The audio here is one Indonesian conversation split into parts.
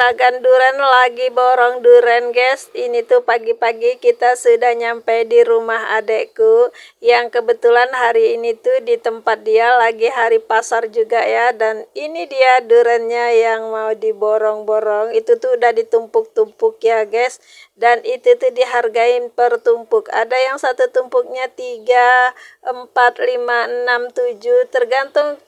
juragan duren lagi borong duren guys. Ini tuh pagi-pagi kita sudah nyampe di rumah adekku, yang kebetulan hari ini tuh di tempat dia lagi hari pasar juga ya. Dan ini dia durennya yang mau diborong-borong. Itu tuh udah ditumpuk-tumpuk ya guys. Dan itu tuh dihargain per tumpuk. Ada yang satu tumpuknya 3, 4, 5, 6, 7 tergantung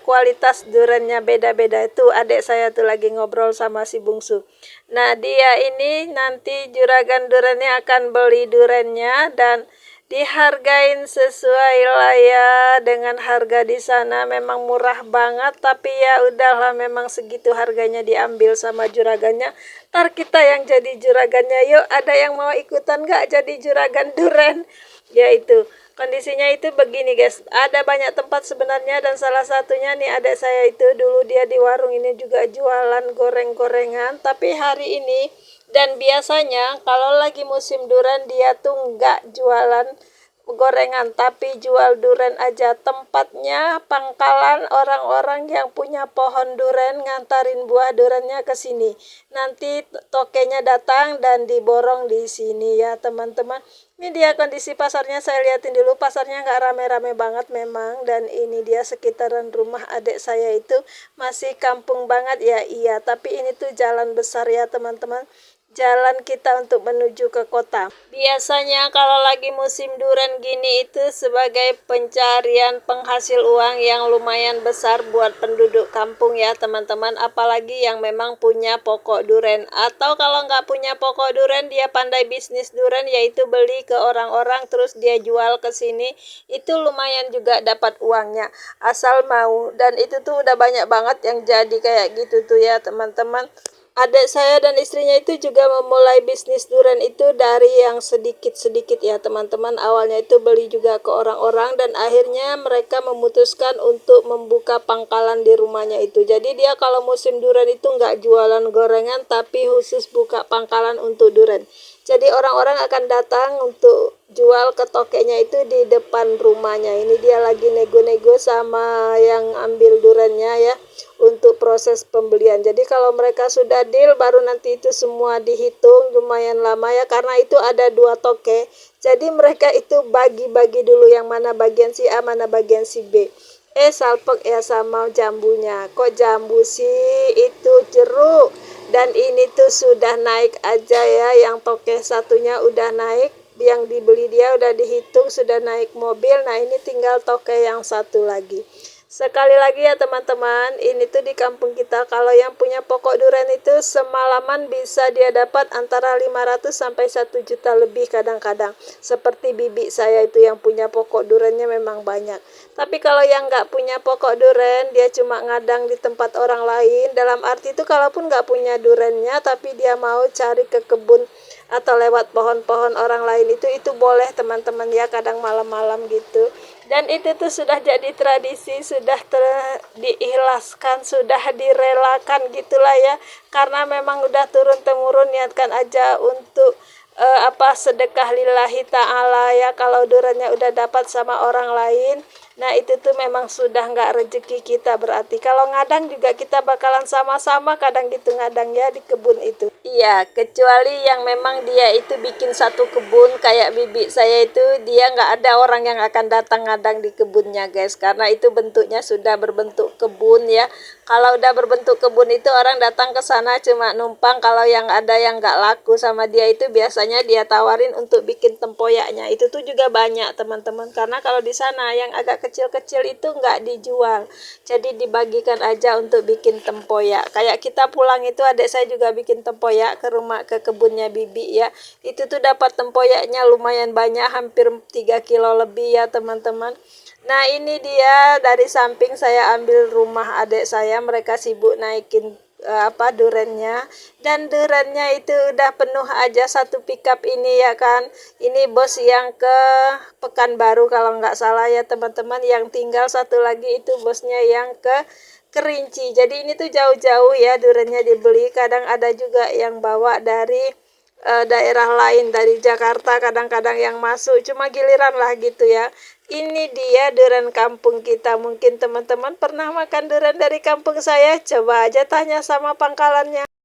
kualitas durennya beda-beda. Itu adik saya tuh lagi ngobrol sama si bungsu. Nah dia ini nanti juragan durennya akan beli durennya dan dihargain sesuai lah ya dengan harga di sana. Memang murah banget, tapi ya udahlah, memang segitu harganya diambil sama juragannya. Ntar kita yang jadi juragannya, yuk ada yang mau ikutan gak jadi juragan duren? Ya itu kondisinya itu begini guys, ada banyak tempat sebenarnya, dan salah satunya nih adik saya itu dulu dia di warung ini juga jualan goreng-gorengan, tapi hari ini dan biasanya kalau lagi musim durian dia tuh nggak jualan gorengan tapi jual duren aja. Tempatnya pangkalan orang-orang yang punya pohon duren, ngantarin buah durennya ke sini. Nanti tokenya datang dan diborong di sini ya teman-teman. Ini dia kondisi pasarnya, saya liatin dulu. Pasarnya nggak rame-rame banget memang, dan ini dia sekitaran rumah adik saya itu masih kampung banget ya. Iya, tapi ini tuh jalan besar ya teman-teman, jalan kita untuk menuju ke kota. Biasanya kalau lagi musim duren gini itu sebagai pencarian penghasil uang yang lumayan besar buat penduduk kampung ya teman-teman. Apalagi yang memang punya pokok duren, atau kalau nggak punya pokok duren dia pandai bisnis duren, yaitu beli ke orang-orang terus dia jual ke sini. Itu lumayan juga dapat uangnya asal mau, dan itu tuh udah banyak banget yang jadi kayak gitu tuh ya teman-teman. Adik saya dan istrinya itu juga memulai bisnis duren itu dari yang sedikit-sedikit ya teman-teman. Awalnya itu beli juga ke orang-orang, dan akhirnya mereka memutuskan untuk membuka pangkalan di rumahnya itu. Jadi dia kalau musim duren itu nggak jualan gorengan, tapi khusus buka pangkalan untuk duren. Jadi orang-orang akan datang untuk jual ke tokenya itu di depan rumahnya. Ini dia lagi nego-nego sama yang ambil durennya ya, untuk proses pembelian. Jadi kalau mereka sudah deal baru nanti itu semua dihitung. Lumayan lama ya, karena itu ada 2 toke. Jadi mereka itu bagi-bagi dulu yang mana bagian si A, mana bagian si B. Salpek ya sama jambunya. Kok jambu sih? Itu jeruk. Dan ini tuh sudah naik aja ya, yang toke satunya udah naik, yang dibeli dia udah dihitung sudah naik mobil. Nah ini tinggal toke yang satu lagi. Sekali lagi ya teman-teman, ini tuh di kampung kita kalau yang punya pokok duren itu semalaman bisa dia dapat antara 500 sampai 1 juta lebih kadang-kadang. Seperti bibi saya itu yang punya pokok durennya memang banyak. Tapi kalau yang nggak punya pokok duren, dia cuma ngadang di tempat orang lain. Dalam arti itu kalaupun nggak punya durennya, tapi dia mau cari ke kebun atau lewat pohon-pohon orang lain, itu boleh teman-teman ya, kadang malam-malam gitu. Dan itu tuh sudah jadi tradisi, sudah diikhlaskan, sudah direlakan gitulah ya, karena memang udah turun-temurun, niatkan aja untuk sedekah lillahi ta'ala ya. Kalau durennya udah dapat sama orang lain, nah itu tuh memang sudah nggak rezeki kita berarti. Kalau ngadang juga kita bakalan sama-sama kadang gitu ngadang ya di kebun itu. Iya, kecuali yang memang dia itu bikin satu kebun kayak bibi saya itu, dia nggak ada orang yang akan datang ngadang di kebunnya guys, karena itu bentuknya sudah berbentuk kebun ya. Kalau udah berbentuk kebun itu orang datang ke sana cuma numpang. Kalau yang ada yang nggak laku sama dia itu biasanya dia tawarin untuk bikin tempoyaknya. Itu tuh juga banyak teman-teman, karena kalau di sana yang agak kecil-kecil itu nggak dijual, jadi dibagikan aja untuk bikin tempoyak. Kayak kita pulang itu adik saya juga bikin tempoyak ke rumah, ke kebunnya bibi ya. Itu tuh dapat tempoyaknya lumayan banyak, hampir 3 kilo lebih ya teman-teman. Nah ini dia dari samping saya ambil rumah adik saya, mereka sibuk naikin durennya, dan durennya itu udah penuh aja satu pickup ini ya kan. Ini bos yang ke Pekanbaru kalau nggak salah ya teman-teman, yang tinggal satu lagi itu bosnya yang ke Kerinci. Jadi ini tuh jauh-jauh ya durennya dibeli. Kadang ada juga yang bawa dari daerah lain, dari Jakarta kadang-kadang yang masuk, cuma giliran lah gitu ya. Ini dia duren kampung kita. Mungkin teman-teman pernah makan duren dari kampung saya, coba aja tanya sama pangkalannya.